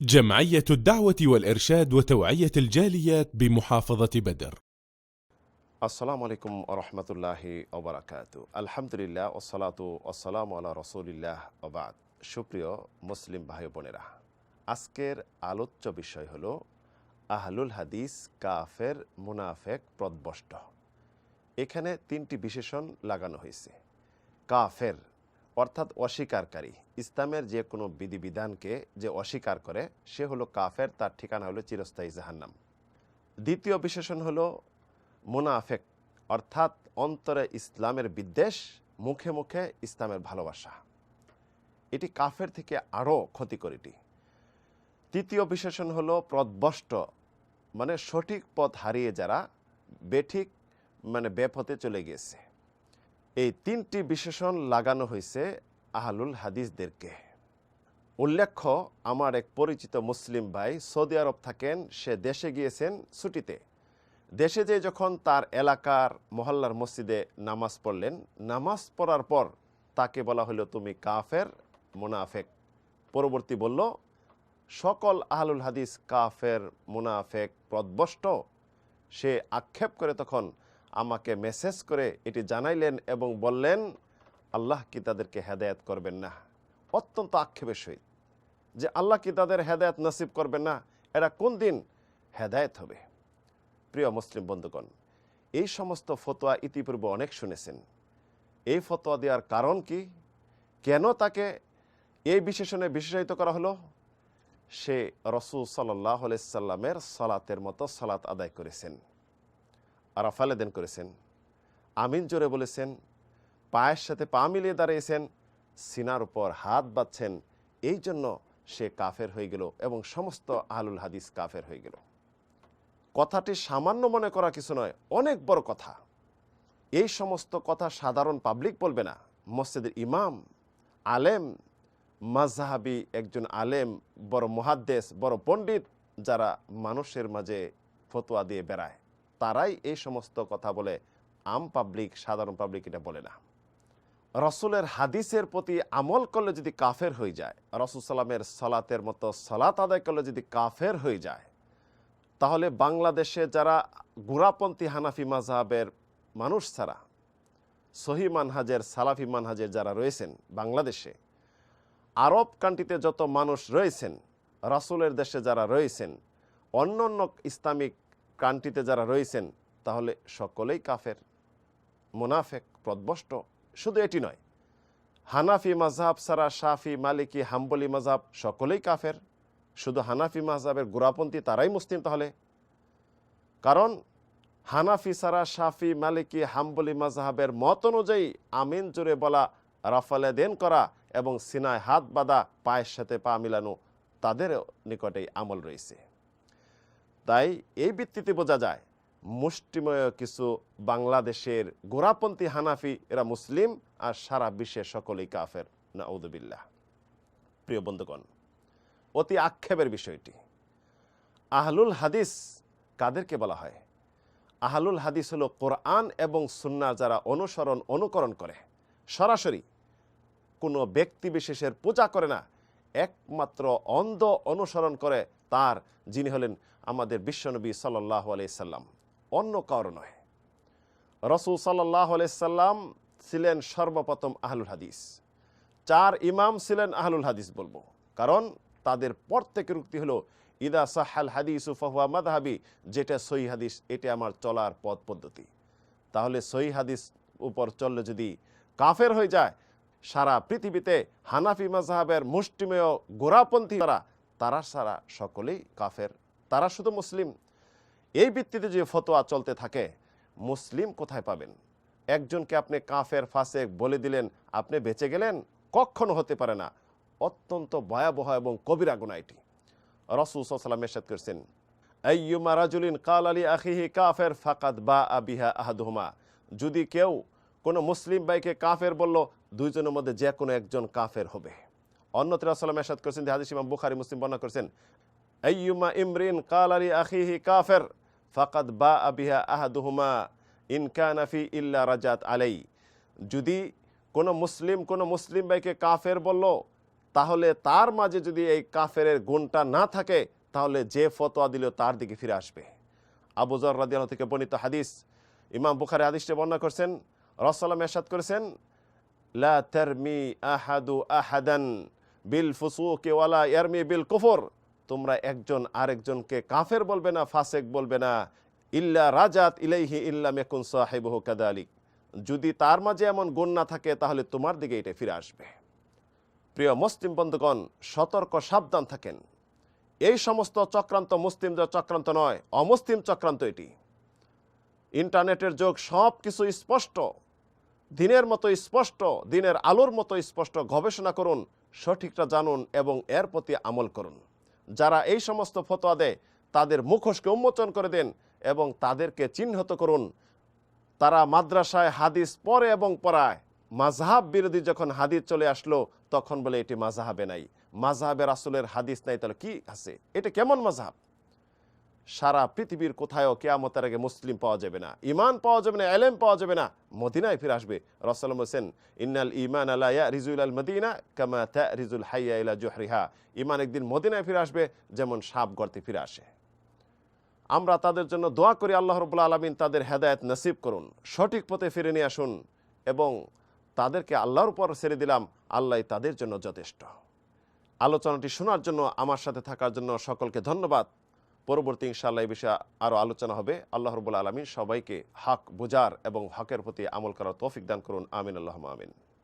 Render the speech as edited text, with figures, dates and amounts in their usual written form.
جمعية الدعوة والإرشاد وتوعية الجاليات بمحافظة بدر. আসসালামু আলাইকুম ওয়া রাহমাতুল্লাহি ওয়া বারাকাতুহু। আলহামদুলিল্লাহ ওয়াসসালাতু ওয়াসসালামু আলা রাসূলিল্লাহ ওয়া বাদ। সুপ্রিয় মুসলিম ভাই বোনেরা, আজকের আলোচ্য বিষয় হলো আহলুল হাদিস কাফের, মুনাফেক, প্রদ্বষ্ট। এখানে তিনটি বিশেষণ লাগানো হয়েছে। কাফের অর্থাৎ অস্বীকারী, ইসলামের যে কোনো বিধিবিধানকে যে অস্বীকার করে সে হলো কাফের, তার ঠিকানা হলো চিরস্থায়ী জাহান্নাম। দ্বিতীয় বিশেষণ হলো মুনাফেক, অর্থাৎ অন্তরে ইসলামের বিদ্বেষ, মুখে মুখে ইসলামের ভালোবাসা। এটি কাফের থেকে আরও ক্ষতিকর। এটি তৃতীয় বিশেষণ হলো প্রদ্বষ্ট, মানে সঠিক পথ হারিয়ে যারা বেঠিক বেপথে চলে গিয়েছে। এই তিনটি বিশেষণ লাগানো হয়েছে আহলুল হাদিসদেরকে। উল্লেখ্য, আমার এক পরিচিত মুসলিম ভাই সৌদি আরব থাকেন, সে দেশে গিয়েছেন ছুটিতে। দেশে যে যখন তার এলাকার মহল্লার মসজিদে নামাজ পড়লেন, নামাজ পড়ার পর তাকে বলা হলো তুমি কাফের, মুনাফেক। পরবর্তী বলল সকল আহলুল হাদিস কাফের, মুনাফেক, প্রদ্বষ্ট। সে আক্ষেপ করে তখন আমাকে মেসেজ করে এটি জানাইলেন এবং বললেন আল্লাহ কি তাদেরকে হেদায়েত করবেন না। অত্যন্ত আক্ষেপের সহিত যে আল্লাহ কি তাদের হেদায়েত নসিব করবেন না, এরা কোন দিন হেদায়েত হবে। প্রিয় মুসলিম বন্ধুগণ, এই সমস্ত ফতোয়া ইতিপূর্বে অনেক শুনেছেন। এই ফতোয়া দেওয়ার কারণ কি, কেন তাকে এই বিশেষণে বিশেষায়িত করা হলো? সে রাসূল সাল্লাল্লাহু আলাইহি সাল্লামের সালাতের মতো সালাত আদায় করেছেন, আরাফালেদেন করেছেন, আমিন জোরে বলেছেন, পায়ের সাথে পা মিলিয়ে দাঁড়িয়েছেন, সিনার উপর হাত বাঁধছেন। এই জন্য সে কাফের হয়ে গেল এবং সমস্ত আহলুল হাদিস কাফের হয়ে গেল। কথাটি সামান্য মনে করা কিছু নয়, অনেক বড় কথা। এই সমস্ত কথা সাধারণ পাবলিক বলবে না। মসজিদের ইমাম, আলেম, মাযহাবী একজন আলেম, বড় মুহাদ্দিস, বড় পণ্ডিত, যারা মানুষের মাঝে ফতোয়া দিয়ে বেড়ায়, তারাই এই সমস্ত কথা বলে। আম পাবলিক, সাধারণ পাবলিক এটা বলে না। রাসূলের হাদিসের প্রতি আমল করলে যদি কাফের হয়ে যায়, রাসূল সাল্লামের সালাতের মতো সালাত আদায় করলে যদি কাফের হয়ে যায়, তাহলে বাংলাদেশে যারা গোড়াপন্থী হানাফি মাযহাবের মানুষ ছাড়া সহি মানহাজের, সালাফি মানহাজের যারা রয়েছেন বাংলাদেশে, আরব কান্ট্রিতে যত মানুষ রয়েছেন, রাসূলের দেশে যারা রয়েছেন, অন্য অন্য ইসলামিক কান্ট্রিতে যারা রয়েছেন, তাহলে সকলেই কাফের, মুনাফেক, প্রদ্বষ্ট। শুধু এটি নয়, হানাফি মাযহাব ছাড়া শাফি, মালিকি, হাম্বলি মাযহাব সকলেই কাফের। শুধু হানাফি মাযহাবের গোড়াপন্থী তারাই মুসলিম তাহলে? কারণ হানাফি ছাড়া শাফি, মালিকি, হাম্বলি মাযহাবের মত অনুযায়ী আমিন জোরে বলা, রাফালেদেন করা এবং সিনায় হাত বাঁধা, পায়ের সাথে পা মিলানো, তাদের নিকটেই আমল রয়েছে। তাই এই ভিত্তিতে বোঝা যায় মুষ্টিমেয় কিছু বাংলাদেশের গোড়াপন্থী হানাফি এরা মুসলিম, আর সারা বিশ্বের সকলেই কাফের, নাউযুবিল্লাহ। প্রিয় বন্ধুগণ, অতি আক্ষেপের বিষয়টি। আহলুল হাদিস কাদেরকে বলা হয়? আহলুল হাদিস হলো কোরআন এবং সুন্নাহ যারা অনুকরণ করে, সরাসরি কোনো ব্যক্তি বিশেষের পূজা করে না, একমাত্র অন্ধ অনুসরণ করে তার, যিনি হলেন আমাদের বিশ্বনবী সাল্লাল্লাহু আলাইহি সাল্লাম, অন্য কারো নয়। রাসূল সাল্লাল্লাহু আলাইহি সাল্লাম ছিলেন সর্বপ্রথম আহলুল হাদিস। 4 ইমাম ছিলেন আহলুল হাদিস বলবো, কারণ তাদের প্রত্যেকের উক্তি হলো ইদা সাহাল হাদিসু ফাহুয়া মাযহাবি, যেটা সহিহ হাদিস এটা আমার চলার পথ পদ্ধতি। তাহলে সহিহ হাদিস উপর চললে যদি কাফের হয়ে যায়, সারা পৃথিবীতে হানাফি মাযহাবের মুষ্টিমেয় গোড়াপন্থী তারা সারা সকলেই কাফের, তারা শুধু মুসলিম। এই ভিত্তিতে যে ফতোয়া চলতে থাকে, মুসলিম কোথায় পাবেন? একজনকে আপনি কাফের, ফাসেক বলে দিলেন, আপনি বেঁচে গেলেন? কখনো হতে পারে না। অত্যন্ত ভয়াবহ এবং কবিরা গুনাহ এটি। রাসূল সাল্লাল্লাহু আলাইহি ওয়াসাল্লাম ইরশাদ করেছেন, আইয়ুমা রাজুলিন ক্বালা লি আখিহি কাফির ফাকাদ বাআ বিহা আহাদুহুমা। যদি কেউ কোনো মুসলিম ভাইকে কাফের বলল, দুইজনের মধ্যে যে কোনো একজন কাফের হবে। অন্যত্র রাসূল সাল্লাল্লাহু আলাইহি ওয়াসাল্লাম ইরশাদ করেছেন, হাদিস ইমাম বুখারী, মুসলিম বর্ণনা করেছেন, আইয়ুমা ইমরিন ক্বালা লি আখিহি কাফির ফাকাদ বাআ বিহা আহাদুহুমা ইন কানা ফি ইল্লা রাজাত আলাই। যদি কোনো মুসলিম ভাইকে কাফের বলল, তাহলে তার মাঝে যদি এই কাফেরের গুণটা না থাকে তাহলে যে ফতোয়া দিল তার দিকে ফিরে আসবে। আবু যর রাদিয়াল্লাহু থেকে বর্ণিত হাদিস, ইমাম বুখারী হাদিসটি বর্ণনা করেছেন, রাসূলুল্লাহ সাল্লাল্লাহু আলাইহি ওয়াসাল্লাম ইরশাদ করেছেন, লা তারমি আহাদু আহাদান বিল ফুসুকি ওয়ালা ইয়ারমি বিল কুফর, তোমরা একজন আরেকজনকে কাফের বলবে না, ফাসেক বলবে না, ইল্লা রাজাত ইলাইহি ইল্লাম ইয়াকুন সাহিবুহু কাযালিক, যদি তার মাঝে এমন গুণ না থাকে তাহলে তোমার দিকে এটা ফিরে আসবে। প্রিয় মুসলিম বন্ধুগণ, সতর্ক সাবধান থাকেন। এই সমস্ত চক্রান্ত মুসলিমদের চক্রান্ত নয়, অমুসলিম চক্রান্ত এটি। ইন্টারনেটের যুগ, সব কিছু স্পষ্ট, দিনের মতো স্পষ্ট, দিনের আলোর মতো স্পষ্ট। গবেষণা করুন, সঠিকটা জানুন এবং এর প্রতি আমল করুন। যারা এই সমস্ত ফতোয়া দেয় তাদের মুখোশকে উন্মোচন করে দেন এবং তাদেরকে চিহ্নিত করুন। তারা মাদ্রাসায় হাদিস পড়ে এবং পড়ায়, মাযহাব বিরোধী যখন হাদিস চলে আসলো তখন বলে এটি মাযহাবে নাই, মাযহাবে রাসূলের হাদিস নাই, তাহলে কি আছে, এটা কেমন মাযহাব? সারা পৃথিবীর কোথাও কিয়ামতের আগে মুসলিম পাওয়া যাবে না, ঈমান পাওয়া যাবে না, ইলম পাওয়া যাবে না, মদিনায় ফিরে আসবে। রাসূলুল্লাহ বলেন, ইন্নাল ঈমান লা ইয়ারিজু ইলাল মদিনা কামা তারিজুল হাইয়া ইলা জুহরিহা, ঈমান একদিন মদিনায় ফিরে আসবে যেমন সাপ গর্তে ফিরে আসে। আমরা তাদের জন্য দোয়া করি, আল্লাহ রাব্বুল আলামিন তাদের হেদায়েত নসিব করুন, সঠিক পথে ফিরে নিয়ে আসুন এবং তাদেরকে আল্লাহর উপর ছেড়ে দিলাম, আল্লাহই তাদের জন্য যথেষ্ট। আলোচনাটি শোনার জন্য, আমার সাথে থাকার জন্য সকলকে ধন্যবাদ। পরবর্তী ইনশাআল্লাহ এই বিষয়ে আরও আলোচনা হবে। আল্লাহ রাব্বুল আলামিন সবাইকে হক বুঝার এবং হকের প্রতি আমল করার তৌফিক দান করুন। আমিন, আল্লাহুম্মা আমিন।